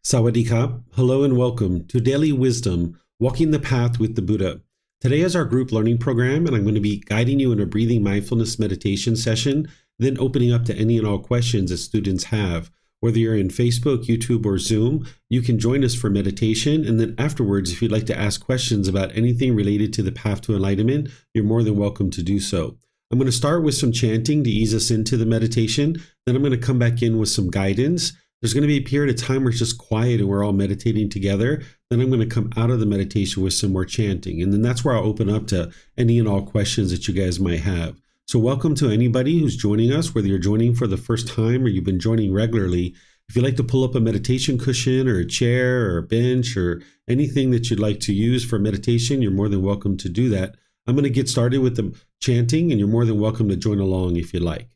Sawadee-ka. Hello and welcome to Daily Wisdom, Walking the Path with the Buddha. Today is our group learning program, and I'm going to be guiding you in a breathing mindfulness meditation session, then opening up to any and all questions that students have. Whether you're in Facebook, YouTube, or Zoom, you can join us for meditation, and then afterwards, if you'd like to ask questions about anything related to the path to enlightenment, you're more than welcome to do so. I'm going to start with some chanting to ease us into the meditation, then I'm going to come back in with some guidance. There's going to be a period of time where it's just quiet and we're all meditating together. Then I'm going to come out of the meditation with some more chanting. And then that's where I'll open up to any and all questions that you guys might have. So welcome to anybody who's joining us, whether you're joining for the first time or you've been joining regularly. If you'd like to pull up a meditation cushion or a chair or a bench or anything that you'd like to use for meditation, you're more than welcome to do that. I'm going to get started with the chanting, and you're more than welcome to join along if you like.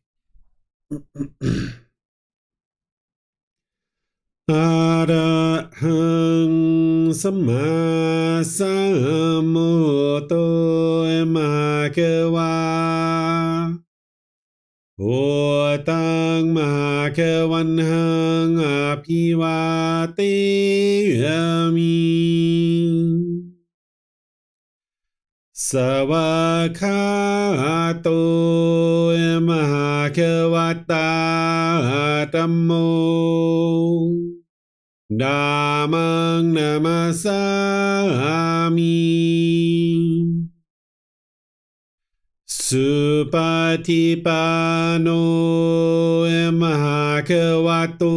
Arahang Samma Sambuddho Bhagava Bhutang Bhagavanhang Abhivateyami Savakato Bhagavata Dhammo Dhammang namasami Supatipano Bhagavato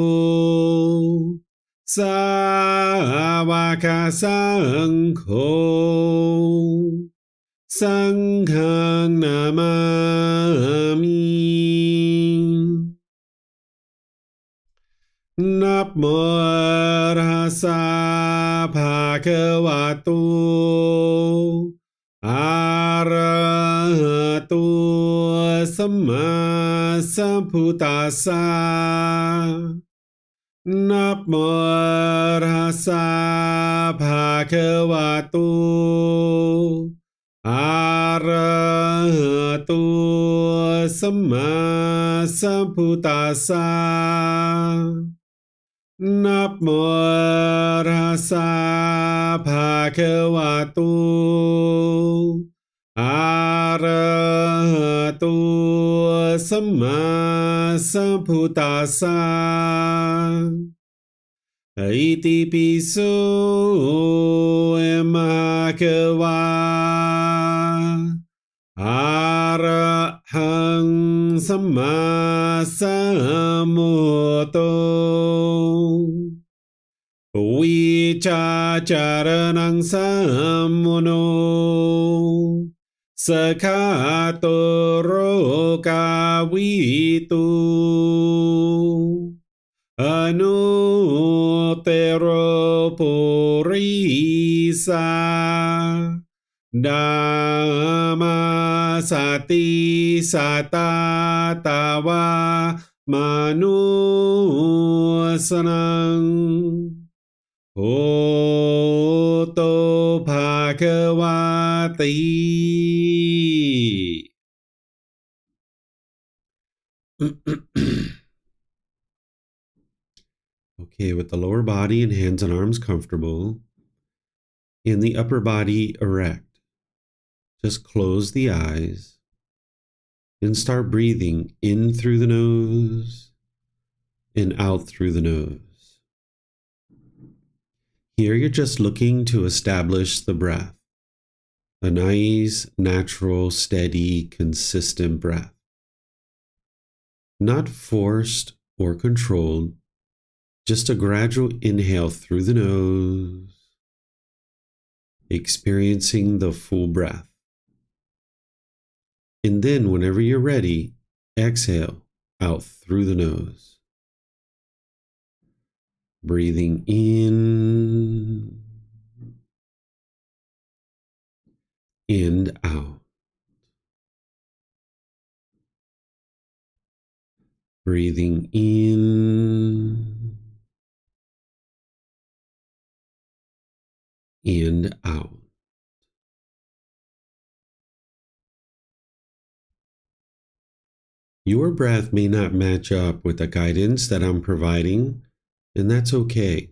Sāvaka Saṅkho Sanghang namami Namo Tassa Bhagavato Arahato Samma Sambuddhassa Namo Tassa Bhagavato Arahato Samma Sambuddhassa Namo Tassa Bhagavato Arahato Samma Sambuddhassa Iti piso Bhagava Arahang Samma Sambuddho Vicacaranang Sammuno Sakhato Rokavitu Anuttaro Purisa Dhamma Sati Satatawa Manusanang Oto Bhagavati. Okay, with the lower body and hands and arms comfortable, and the upper body erect, just close the eyes and start breathing in through the nose and out through the nose. Here you're just looking to establish the breath, a nice, natural, steady, consistent breath. Not forced or controlled, just a gradual inhale through the nose, experiencing the full breath. And then whenever you're ready, exhale out through the nose. Breathing in and out. Breathing in and out. Your breath may not match up with the guidance that I'm providing, and that's okay.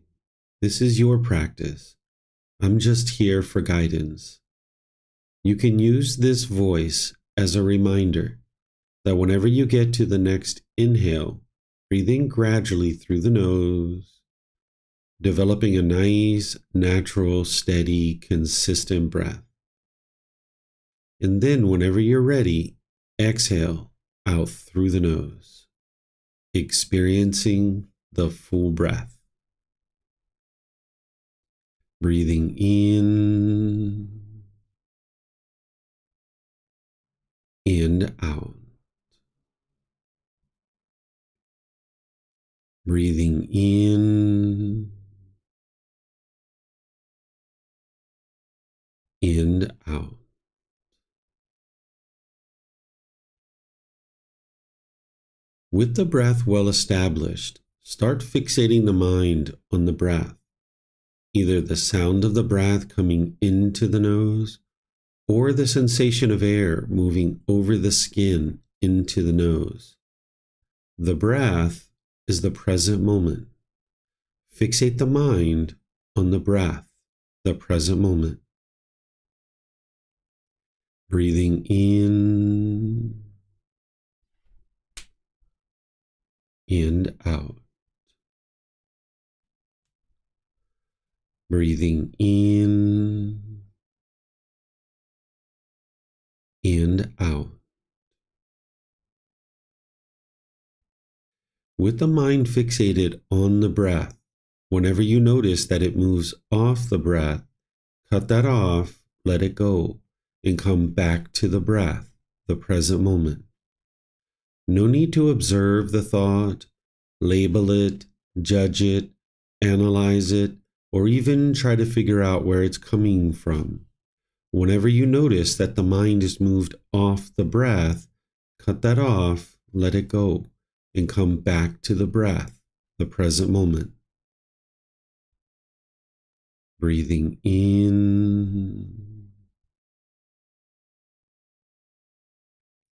This is your practice. I'm just here for guidance. You can use this voice as a reminder that whenever you get to the next inhale, breathe in gradually through the nose, developing a nice, natural, steady, consistent breath. And then whenever you're ready, exhale out through the nose, experiencing the full breath. Breathing in and out. Breathing in and out. With the breath well established, start fixating the mind on the breath, either the sound of the breath coming into the nose or the sensation of air moving over the skin into the nose. The breath is the present moment. Fixate the mind on the breath, the present moment. Breathing in and out. Breathing in and out. With the mind fixated on the breath, whenever you notice that it moves off the breath, cut that off, let it go, and come back to the breath, the present moment. No need to observe the thought, label it, judge it, analyze it, or even try to figure out where it's coming from. Whenever you notice that the mind is moved off the breath, cut that off, let it go, and come back to the breath, the present moment. Breathing in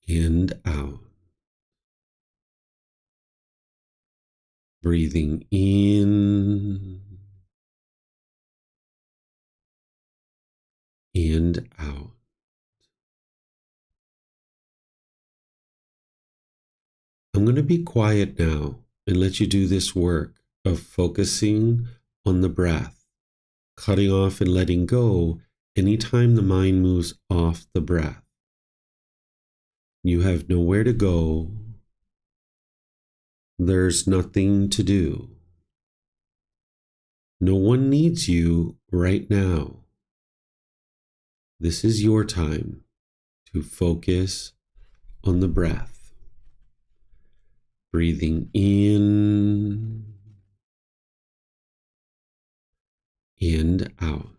and out. Breathing in and out. I'm going to be quiet now and let you do this work of focusing on the breath, cutting off and letting go anytime the mind moves off the breath. You have nowhere to go. There's nothing to do. No one needs you right now. This is your time to focus on the breath. Breathing in and out.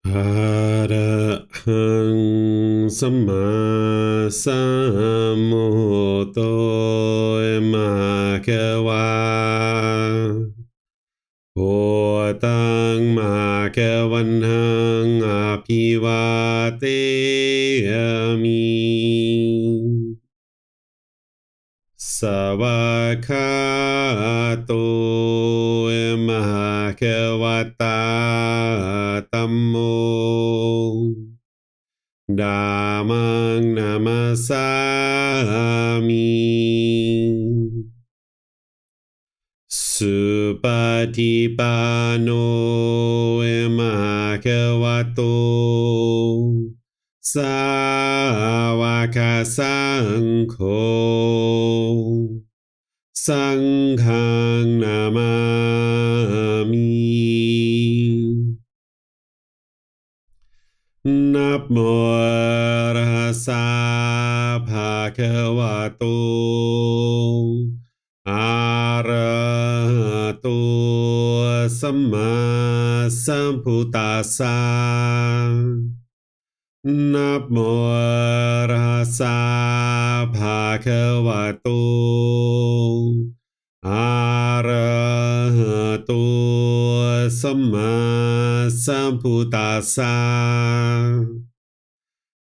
Arahang Samma Sambuddho Emakawa Otang Makavanhang Apivateyami Savakato Emakavata Tammo Dhammang Namasami Supatipano Emakavato Sāvaka Saṅkho Saṅghang Namami Namo Tassa Bhagavato Arahato Samma Sambuddhassa Namo Tassa Bhagavato Arahato Samma Sambuddhassa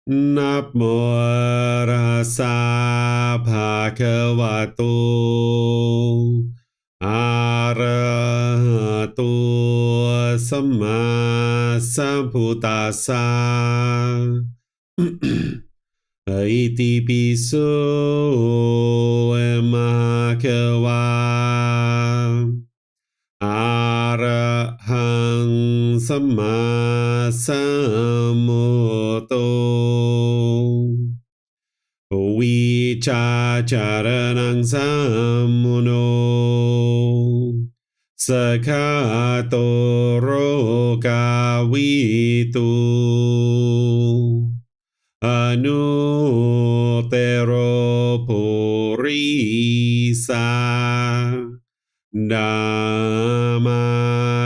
Namo Tassa Bhagavato Arahato Samma Sambuddhassa Iti piso emakawa Arahang Samma Sambuddho Vicacaranang Sammuno Sakato Rokavitu Anutero Purisa Dhamma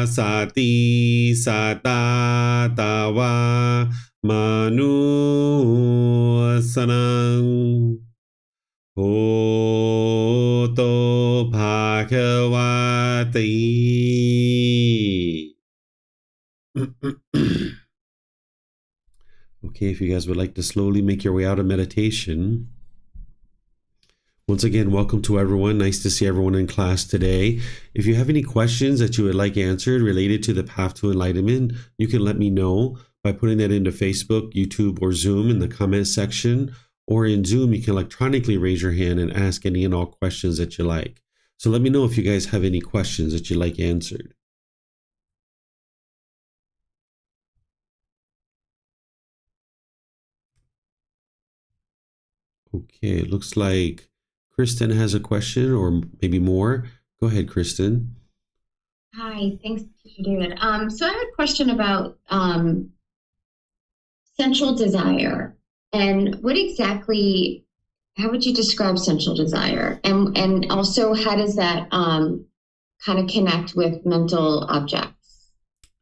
Sati Satatawa Manusanang Oto Bhagavati. Okay, if you guys would like to slowly make your way out of meditation. Once again, welcome to everyone. Nice to see everyone in class today. If you have any questions that you would like answered related to the path to enlightenment, you can let me know by putting that into Facebook, YouTube, or Zoom in the comment section. Or in Zoom, you can electronically raise your hand and ask any and all questions that you like. So let me know if you guys have any questions that you'd like answered. Okay, it looks like Kristen has a question or maybe more. Go ahead, Kristen. Hi, thanks, Teacher David. So I have a question about sensual desire, and how would you describe sensual desire? And also, how does that kind of connect with mental objects?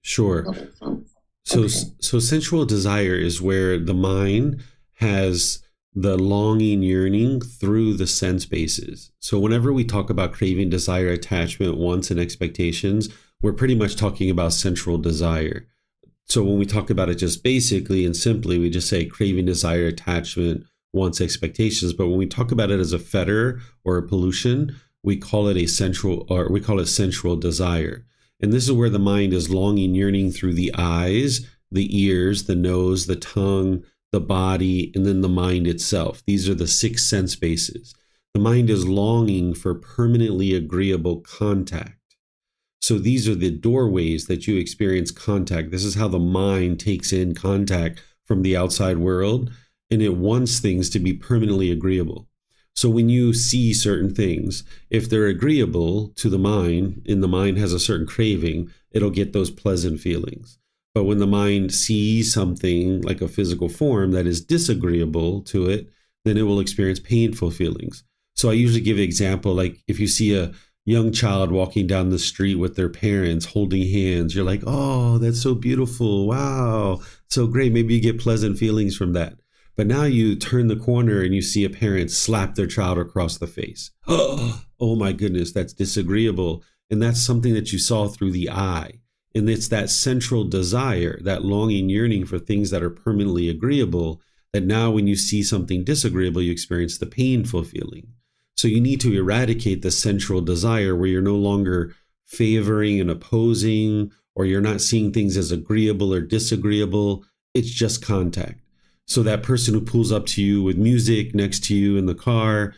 Sure. That makes sense. So, Okay. so sensual desire is where the mind has the longing, yearning through the sense bases. So whenever we talk about craving, desire, attachment, wants, and expectations, we're pretty much talking about sensual desire. So when we talk about it just basically and simply, we just say craving, desire, attachment, wants, expectations. But when we talk about it as a fetter or a pollution, we call it sensual desire. And this is where the mind is longing, yearning through the eyes, the ears, the nose, the tongue, the body, and then the mind itself. These are the 6 sense bases. The mind is longing for permanently agreeable contact. So these are the doorways that you experience contact. This is how the mind takes in contact from the outside world, and it wants things to be permanently agreeable. So when you see certain things, if they're agreeable to the mind, and the mind has a certain craving, it'll get those pleasant feelings. But when the mind sees something like a physical form that is disagreeable to it, then it will experience painful feelings. So I usually give an example, like if you see a young child walking down the street with their parents holding hands. You're like, oh, that's so beautiful. Wow. So great. Maybe you get pleasant feelings from that. But now you turn the corner and you see a parent slap their child across the face. Oh my goodness, that's disagreeable. And that's something that you saw through the eye. And it's that central desire, that longing, yearning for things that are permanently agreeable, that now when you see something disagreeable, you experience the painful feeling. So you need to eradicate the central desire where you're no longer favoring and opposing, or you're not seeing things as agreeable or disagreeable. It's just contact. So that person who pulls up to you with music next to you in the car,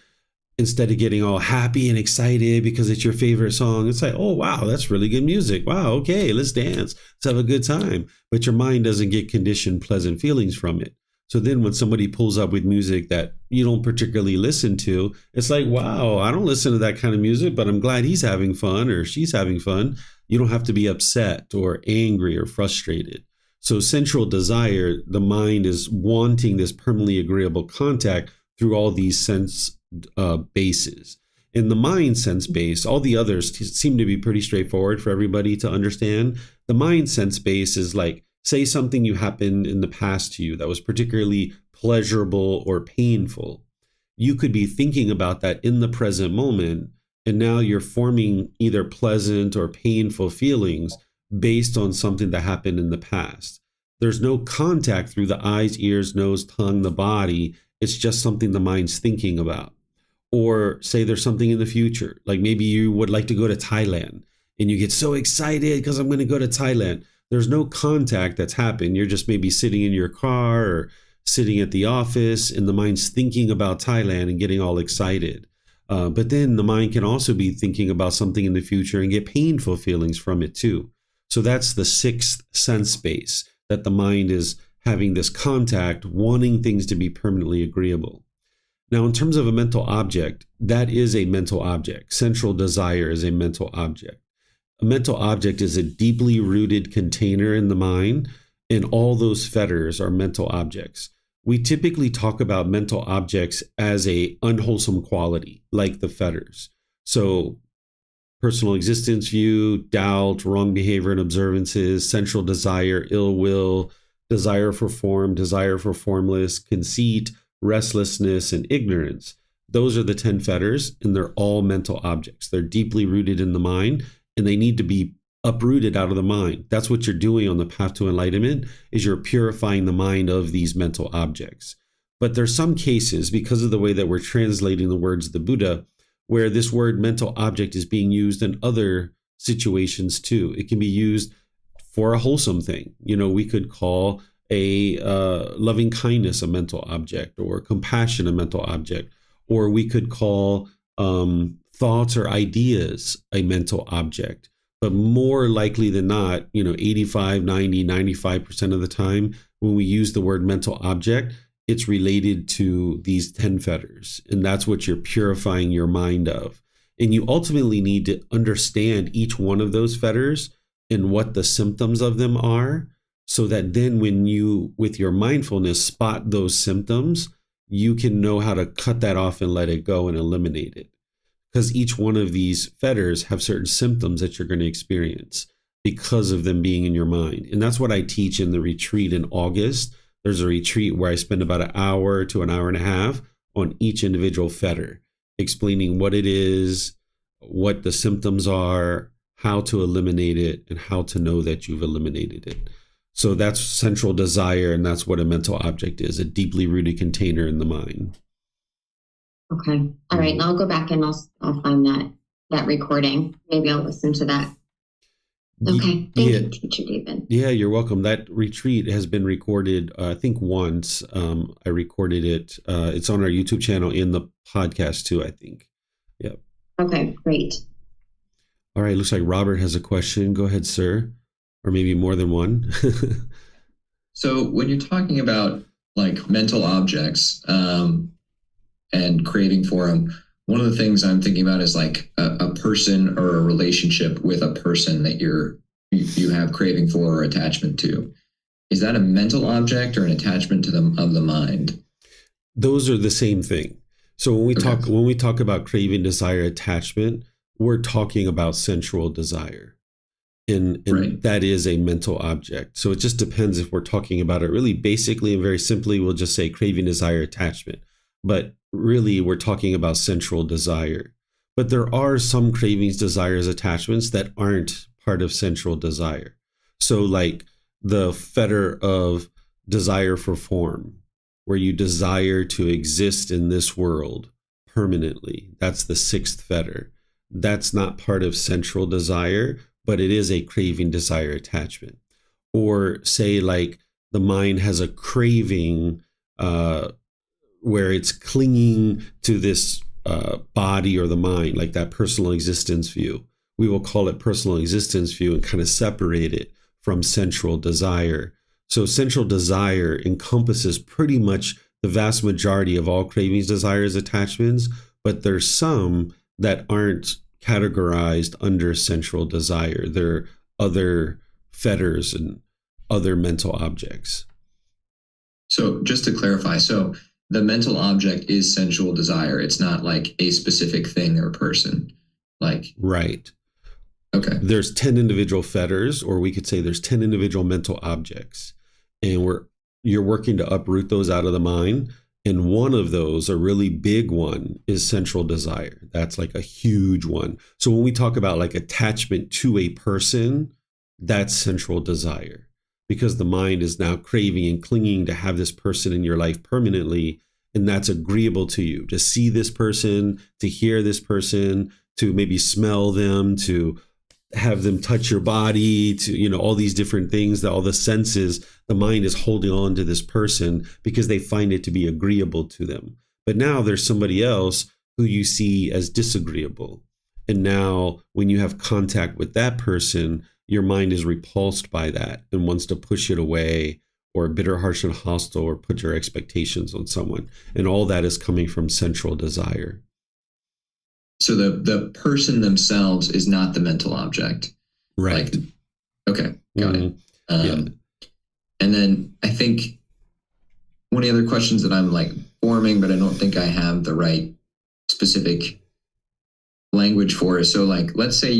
instead of getting all happy and excited because it's your favorite song, it's like, oh, wow, that's really good music. Wow, okay, let's dance. Let's have a good time. But your mind doesn't get conditioned pleasant feelings from it. So then when somebody pulls up with music that you don't particularly listen to, it's like, wow, I don't listen to that kind of music, but I'm glad he's having fun or she's having fun. You don't have to be upset or angry or frustrated. So central desire, the mind is wanting this permanently agreeable contact through all these sense bases. In the mind sense base, all the others seem to be pretty straightforward for everybody to understand. The mind sense base is like, say something you happened in the past to you that was particularly pleasurable or painful. You could be thinking about that in the present moment, and now you're forming either pleasant or painful feelings based on something that happened in the past. There's no contact through the eyes, ears, nose, tongue, the body. It's just something the mind's thinking about. Or say there's something in the future, like maybe you would like to go to Thailand and you get so excited because I'm going to go to Thailand. There's no contact that's happened. You're just maybe sitting in your car or sitting at the office and the mind's thinking about Thailand and getting all excited. But then the mind can also be thinking about something in the future and get painful feelings from it too. So that's the sixth sense base, that the mind is having this contact, wanting things to be permanently agreeable. Now, in terms of a mental object, that is a mental object. Central desire is a mental object. A mental object is a deeply rooted container in the mind, and all those fetters are mental objects. We typically talk about mental objects as a unwholesome quality, like the fetters. So personal existence view, doubt, wrong behavior and observances, central desire, ill will, desire for form, desire for formless, conceit, restlessness, and ignorance. Those are the 10 fetters, and they're all mental objects. They're deeply rooted in the mind, and they need to be uprooted out of the mind. That's what you're doing on the path to enlightenment, is you're purifying the mind of these mental objects. But there's some cases, because of the way that we're translating the words of the Buddha, where this word mental object is being used in other situations too. It can be used for a wholesome thing. You know, we could call a loving kindness a mental object, or compassion a mental object, or we could call thoughts or ideas a mental object. But more likely than not, 85, 90, 95% of the time, when we use the word mental object, it's related to these 10 fetters. And that's what you're purifying your mind of. And you ultimately need to understand each one of those fetters and what the symptoms of them are, so that then when you, with your mindfulness, spot those symptoms, you can know how to cut that off and let it go and eliminate it. Because each one of these fetters have certain symptoms that you're going to experience because of them being in your mind. And that's what I teach in the retreat in August. There's a retreat where I spend about an hour to an hour and a half on each individual fetter, explaining what it is, what the symptoms are, how to eliminate it, and how to know that you've eliminated it. So that's central desire, and that's what a mental object is, a deeply rooted container in the mind. Okay. All right. And I'll go back and I'll find that recording. Maybe I'll listen to that. Okay. Thank you, Teacher David. Yeah, you're welcome. That retreat has been recorded, I think once. I recorded it. It's on our YouTube channel, in the podcast too, I think. Yep. Okay, great. All right. Looks like Robert has a question. Go ahead, sir. Or maybe more than one. So when you're talking about like mental objects and craving for them, one of the things I'm thinking about is like a person or a relationship with a person that you have craving for or attachment to. Is that a mental object or an attachment to of the mind? Those are the same thing. So when we talk about craving, desire, attachment, we're talking about sensual desire. And Right. that is a mental object. So it just depends if we're talking about it really basically and very simply, we'll just say craving, desire, attachment. But really, we're talking about sensual desire. But there are some cravings, desires, attachments that aren't part of sensual desire. So like the fetter of desire for form, where you desire to exist in this world permanently. That's the sixth fetter. That's not part of sensual desire, but it is a craving, desire, attachment. Or say like the mind has a craving where it's clinging to this body or the mind, like that personal existence view. We will call it personal existence view and kind of separate it from sensual desire. So sensual desire encompasses pretty much the vast majority of all cravings, desires, attachments, but there's some that aren't categorized under sensual desire. There are other fetters and other mental objects. So just to clarify, so the mental object is sensual desire. It's not like a specific thing or person. Like, right. Okay. There's 10 individual fetters, or we could say there's 10 individual mental objects. And you're working to uproot those out of the mind. And one of those, a really big one, is sensual desire. That's like a huge one. So when we talk about like attachment to a person, that's sensual desire, because the mind is now craving and clinging to have this person in your life permanently. And that's agreeable to you, to see this person, to hear this person, to maybe smell them, to have them touch your body, to, all these different things, that all the senses, the mind is holding on to this person because they find it to be agreeable to them. But now there's somebody else who you see as disagreeable. And now when you have contact with that person, your mind is repulsed by that and wants to push it away, or bitter, harsh, and hostile, or put your expectations on someone. And all that is coming from sensual desire. So the person themselves is not the mental object. Right. Like, okay, got it. Yeah. And then I think one of the other questions that I'm like forming, but I don't think I have the right specific language for is, so like, let's say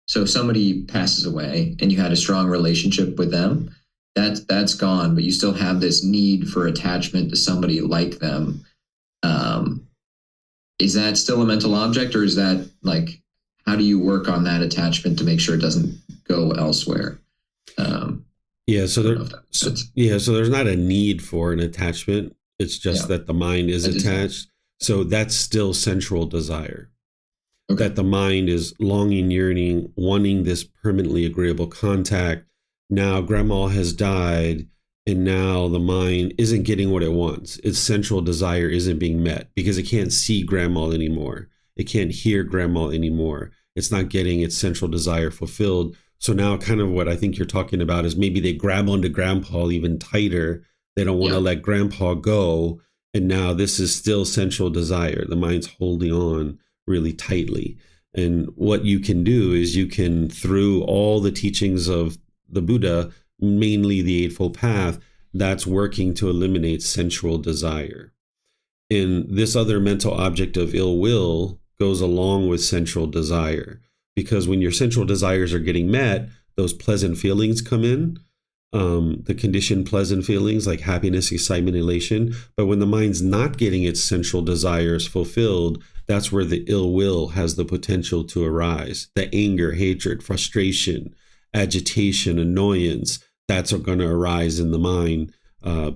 so if somebody passes away and you had a strong relationship with them, that's gone, but you still have this need for attachment to somebody like them. Is that still a mental object, or is that like, how do you work on that attachment to make sure it doesn't go elsewhere? So there's not a need for an attachment. It's just that the mind is attached. So that's still sensual desire. Okay. That the mind is longing, yearning, wanting this permanently agreeable contact. Now grandma has died, and now the mind isn't getting what it wants. Its sensual desire isn't being met because it can't see grandma anymore. It can't hear grandma anymore. It's not getting its sensual desire fulfilled. So now kind of what I think you're talking about is maybe they grab onto grandpa even tighter. They don't want to let grandpa go. And now this is still sensual desire. The mind's holding on really tightly. And what you can do is you can, through all the teachings of the Buddha, mainly the Eightfold Path, that's working to eliminate sensual desire. And this other mental object of ill will goes along with sensual desire, because when your sensual desires are getting met, those pleasant feelings come in, the conditioned pleasant feelings like happiness, excitement, elation. But when the mind's not getting its sensual desires fulfilled, that's where the ill will has the potential to arise. The anger, hatred, frustration, agitation, annoyance, that's going to arise in the mind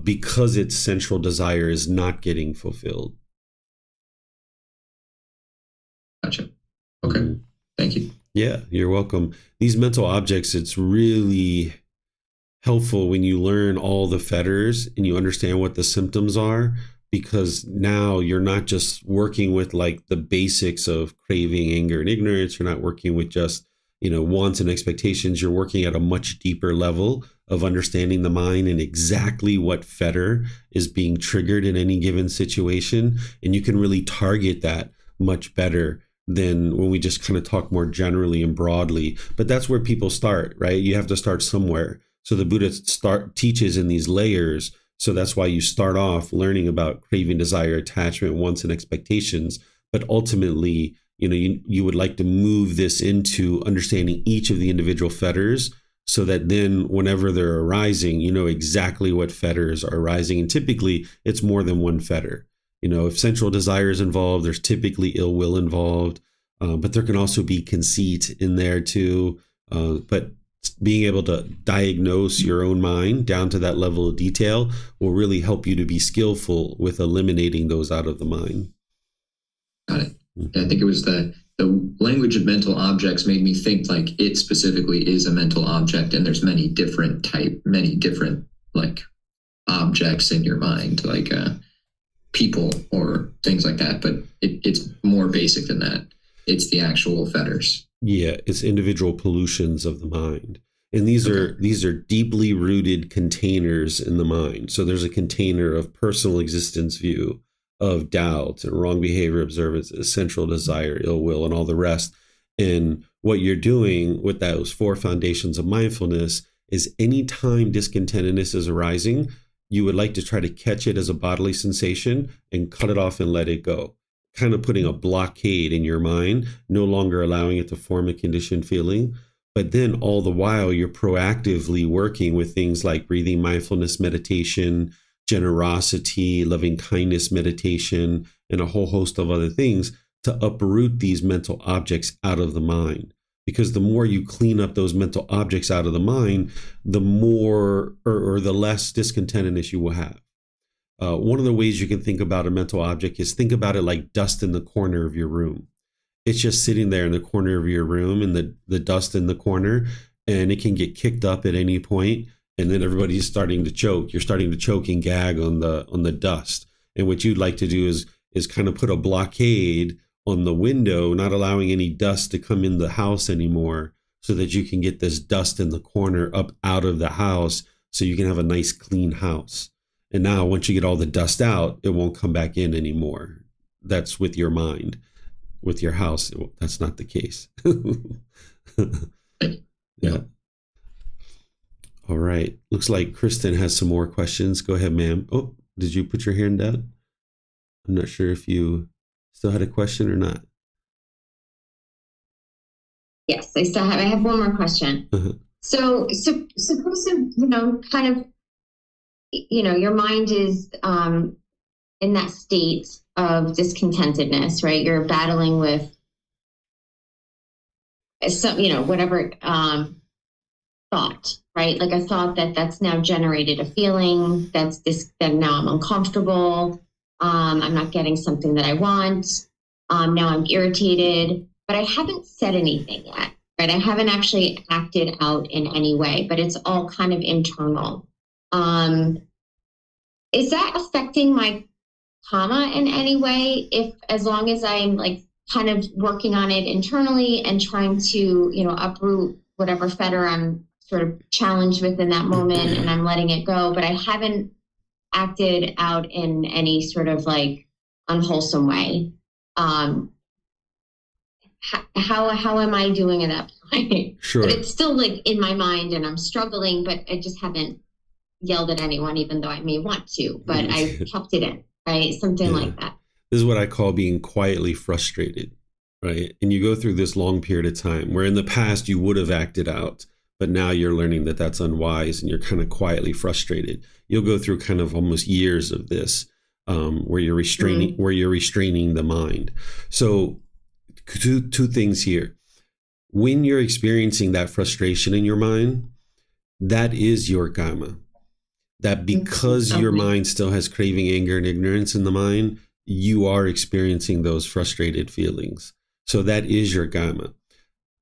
because its sensual desire is not getting fulfilled. Gotcha. Okay. Thank you. Yeah, you're welcome. These mental objects, it's really helpful when you learn all the fetters and you understand what the symptoms are, because now you're not just working with like the basics of craving, anger, and ignorance. You're not working with just wants and expectations. You're working at a much deeper level of understanding the mind and exactly what fetter is being triggered in any given situation. And you can really target that much better than when we just kind of talk more generally and broadly. But that's where people start, right? You have to start somewhere. So the Buddha teaches in these layers. So that's why you start off learning about craving, desire, attachment, wants, and expectations. But ultimately, you would like to move this into understanding each of the individual fetters, so that then whenever they're arising, you know exactly what fetters are arising. And typically it's more than one fetter. If sensual desire is involved, there's typically ill will involved, but there can also be conceit in there too. But being able to diagnose your own mind down to that level of detail will really help you to be skillful with eliminating those out of the mind. Got it. I think it was the language of mental objects made me think like it specifically is a mental object, and there's many different like objects in your mind, like people or things like that. But it's more basic than that. It's the actual fetters. Yeah, it's individual pollutions of the mind. And these are deeply rooted containers in the mind. So there's a container of personal existence view, of doubt and wrong behavior observances, central desire, ill will, and all the rest. And what you're doing with those 4 foundations of mindfulness is anytime discontentedness is arising, you would like to try to catch it as a bodily sensation and cut it off and let it go. Kind of putting a blockade in your mind, no longer allowing it to form a conditioned feeling. But then all the while, you're proactively working with things like breathing mindfulness meditation, generosity, loving kindness meditation, and a whole host of other things to uproot these mental objects out of the mind. Because the more you clean up those mental objects out of the mind, the more or the less discontentedness you will have. One of the ways you can think about a mental object is think about it like dust in the corner of your room. It's just sitting there in the corner of your room, and the dust in the corner, and it can get kicked up at any point. And then everybody's starting to choke. You're starting to choke and gag on the dust. And what you'd like to do is kind of put a blockade on the window, not allowing any dust to come in the house anymore, so that you can get this dust in the corner up out of the house, so you can have a nice clean house. And now once you get all the dust out, it won't come back in anymore. That's with your mind. With your house, that's not the case. Yeah. All right. Looks like Kristen has some more questions. Go ahead, ma'am. Oh, did you put your hand down? I'm not sure if you still had a question or not. Yes, I have one more question. Uh-huh. So suppose, kind of, your mind is in that state of discontentedness, right? You're battling with some, whatever thought, right? Like a thought that's now generated a feeling that now I'm uncomfortable. I'm not getting something that I want. Now I'm irritated, but I haven't said anything yet, right? I haven't actually acted out in any way, but it's all kind of internal. Is that affecting my karma in any way? As long as I'm like kind of working on it internally and trying to, uproot whatever fetter I'm sort of challenged with in that moment, and I'm letting it go, but I haven't acted out in any sort of like unwholesome way. How am I doing at that point? Sure. But it's still like in my mind and I'm struggling, but I just haven't yelled at anyone, even though I may want to, but I kept it in, right? Something like that. This is what I call being quietly frustrated, right? And you go through this long period of time where in the past you would have acted out, but now you're learning that that's unwise and you're kind of quietly frustrated. You'll go through kind of almost years of this, where you're restraining the mind. So two things here. When you're experiencing that frustration in your mind, that is your karma. That because your mind still has craving, anger, and ignorance in the mind, you are experiencing those frustrated feelings. So that is your karma.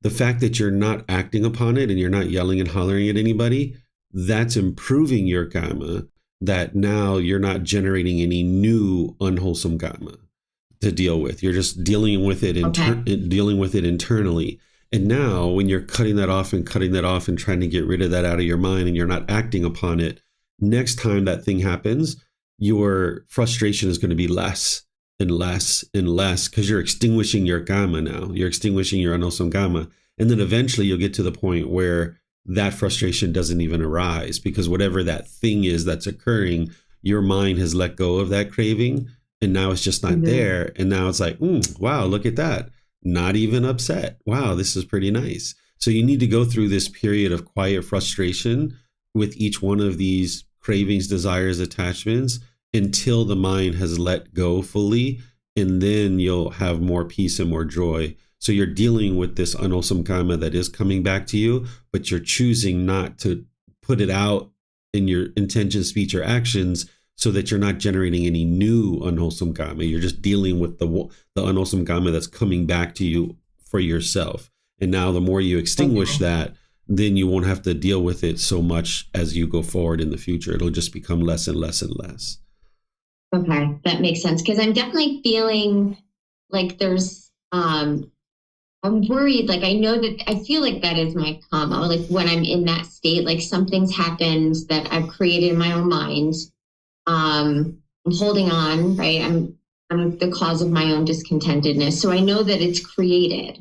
The fact that you're not acting upon it and you're not yelling and hollering at anybody, that's improving your karma, that now you're not generating any new unwholesome karma to deal with. You're just dealing with it internally. And now when you're cutting that off and trying to get rid of that out of your mind and you're not acting upon it, next time that thing happens, your frustration is going to be less and less and less because you're extinguishing your karma now. You're extinguishing your unwholesome karma. And then eventually you'll get to the point where that frustration doesn't even arise because whatever that thing is that's occurring, your mind has let go of that craving and now it's just not there. And now it's like, wow, look at that. not even upset. Wow, this is pretty nice. So you need to go through this period of quiet frustration with each one of these cravings, desires, attachments until the mind has let go fully, and then you'll have more peace and more joy. So you're dealing with this unwholesome karma that is coming back to you, but you're choosing not to put it out in your intention, speech, or actions, so that you're not generating any new unwholesome karma. You're just dealing with the unwholesome karma that's coming back to you for yourself. And now the more you extinguish that, then you won't have to deal with it so much as you go forward in the future. It'll just become less and less and less. Okay, that makes sense. Because I'm definitely feeling like there's, I'm worried. Like I know that I feel like that is my karma. Like when I'm in that state, like something's happened that I've created in my own mind. I'm holding on, right? I'm the cause of my own discontentedness. So I know that it's created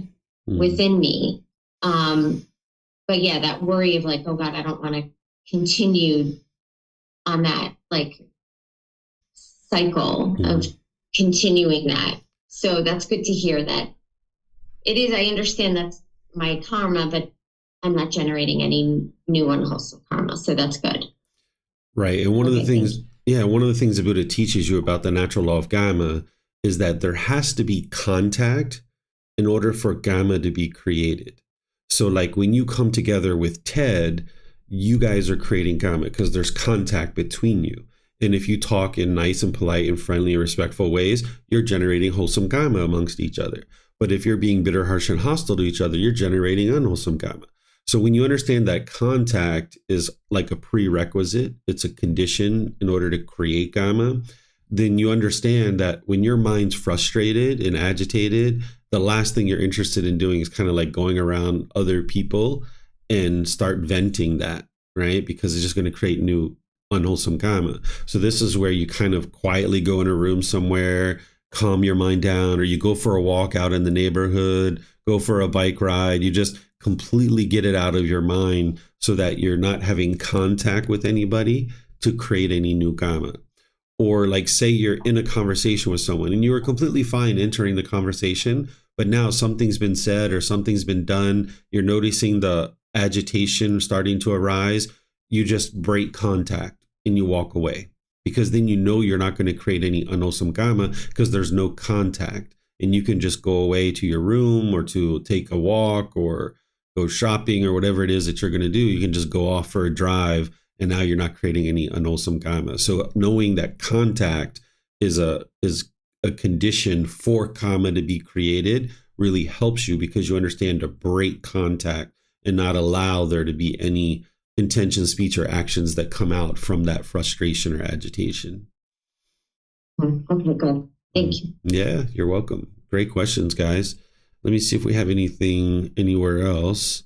within me. But yeah, that worry of like, oh God, I don't want to continue on that like cycle of continuing that. So that's good to hear that it is. I understand that's my karma, but I'm not generating any new unwholesome karma. So that's good. Right. And one of the things the Buddha teaches you about the natural law of karma is that there has to be contact in order for karma to be created. So like when you come together with Ted, you guys are creating karma because there's contact between you. And if you talk in nice and polite and friendly and respectful ways, you're generating wholesome karma amongst each other. But if you're being bitter, harsh, and hostile to each other, you're generating unwholesome karma. So when you understand that contact is like a prerequisite, it's a condition in order to create karma, then you understand that when your mind's frustrated and agitated, the last thing you're interested in doing is kind of like going around other people and start venting that, right? Because it's just going to create new unwholesome karma. So this is where you kind of quietly go in a room somewhere, calm your mind down, or you go for a walk out in the neighborhood, go for a bike ride. You just completely get it out of your mind so that you're not having contact with anybody to create any new karma. Or like say you're in a conversation with someone and you were completely fine entering the conversation, but now something's been said or something's been done. You're noticing the agitation starting to arise. You just break contact and you walk away, because then you know you're not going to create any unwholesome karma because there's no contact, and you can just go away to your room or to take a walk or go shopping or whatever it is that you're going to do. You can just go off for a drive, and now you're not creating any unwholesome karma. So knowing that contact is a condition for karma to be created really helps you, because you understand to break contact and not allow there to be any intention, speech, or actions that come out from that frustration or agitation. Okay, good. Thank you. Yeah, you're welcome. Great questions, guys. Let me see if we have anything anywhere else.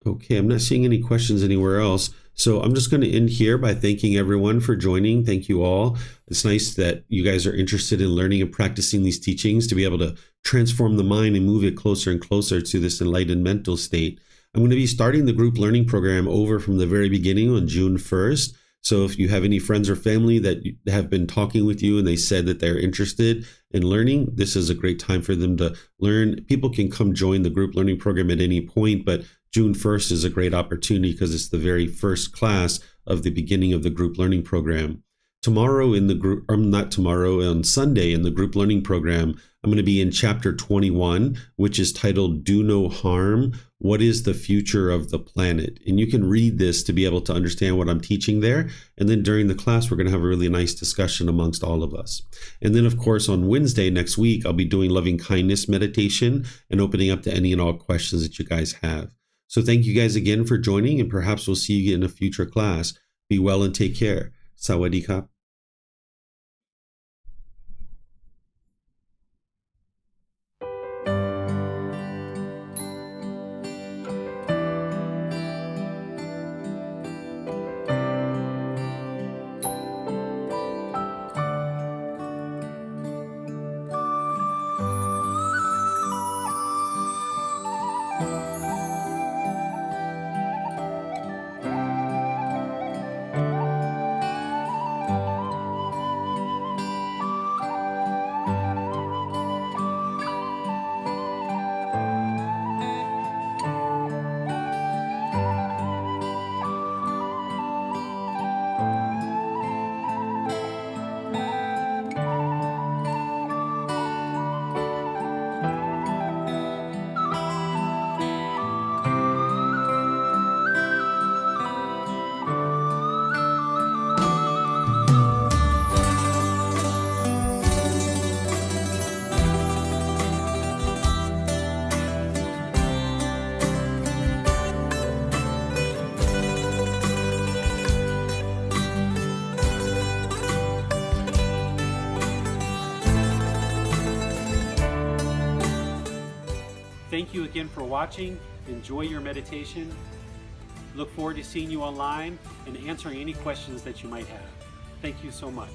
Okay, I'm not seeing any questions anywhere else. So I'm just going to end here by thanking everyone for joining. Thank you all. It's nice that you guys are interested in learning and practicing these teachings to be able to transform the mind and move it closer and closer to this enlightened mental state. I'm going to be starting the group learning program over from the very beginning on June 1st. So if you have any friends or family that have been talking with you and they said that they're interested in learning, this is a great time for them to learn. People can come join the group learning program at any point, but June 1st is a great opportunity because it's the very first class of the beginning of the group learning program. Tomorrow in the group, not tomorrow, on Sunday in the group learning program, I'm going to be in chapter 21, which is titled Do No Harm. What is the future of the planet? And you can read this to be able to understand what I'm teaching there. And then during the class, we're going to have a really nice discussion amongst all of us. And then, of course, on Wednesday next week, I'll be doing loving kindness meditation and opening up to any and all questions that you guys have. So thank you guys again for joining, and perhaps we'll see you in a future class. Be well and take care. Sawadee Kap. Thank you again for watching. Enjoy your meditation. Look forward to seeing you online and answering any questions that you might have. Thank you so much.